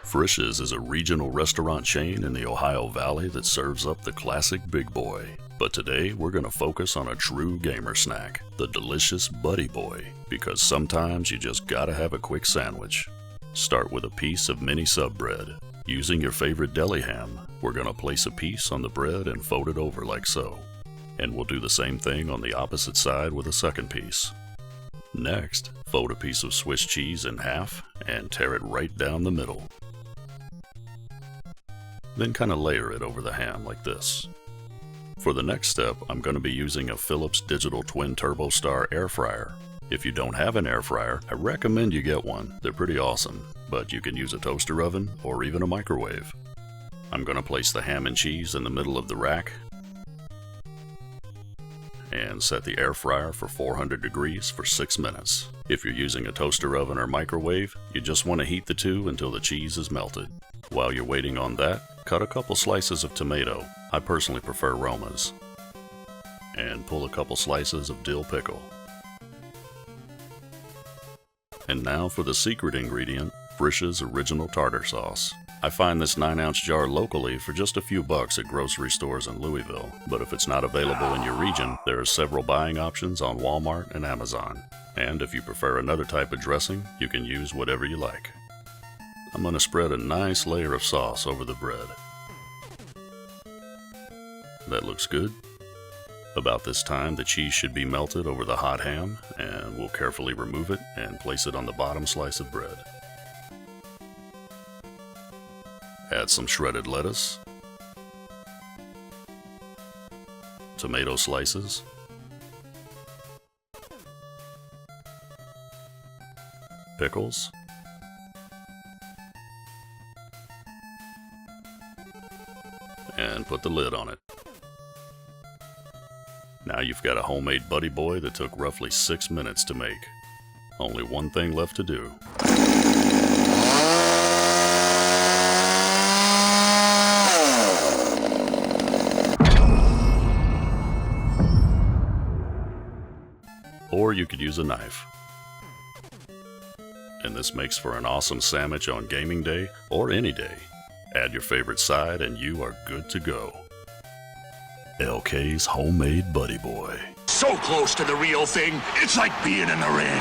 Frisch's is a regional restaurant chain in the Ohio Valley that serves up the classic Big Boy. But today we're going to focus on a true gamer snack, the delicious Buddie Boy, because sometimes you just gotta have a quick sandwich. Start with a piece of mini sub bread. Using your favorite Deli Ham, we're going to place a piece on the bread and fold it over like so. And we'll do the same thing on the opposite side with a second piece. Next, fold a piece of Swiss cheese in half and tear it right down the middle. Then kind of layer it over the ham like this. For the next step, I'm going to be using a Philips Digital Twin Turbo Star air fryer. If you don't have an air fryer, I recommend you get one. They're pretty awesome, but you can use a toaster oven or even a microwave. I'm going to place the ham and cheese in the middle of the rack and set the air fryer for 400 degrees for 6 minutes. If you're using a toaster oven or microwave, you just want to heat the two until the cheese is melted. While you're waiting on that, cut a couple slices of tomato. I personally prefer Roma's. And pull a couple slices of dill pickle. And now for the secret ingredient, Frisch's original tartar sauce. I find this 9-ounce jar locally for just a few bucks at grocery stores in Louisville, but if it's not available in your region, there are several buying options on Walmart and Amazon. And if you prefer another type of dressing, you can use whatever you like. I'm going to spread a nice layer of sauce over the bread. That looks good. About this time, the cheese should be melted over the hot ham, and we'll carefully remove it and place it on the bottom slice of bread. Add some shredded lettuce, tomato slices, pickles, and put the lid on it. Now you've got a homemade Buddie Boy that took roughly 6 minutes to make. Only one thing left to do. Or you could use a knife. And this makes for an awesome sandwich on gaming day or any day. Add your favorite side and you are good to go. LK's homemade Buddie Boy. So close to the real thing, it's like being in the ring.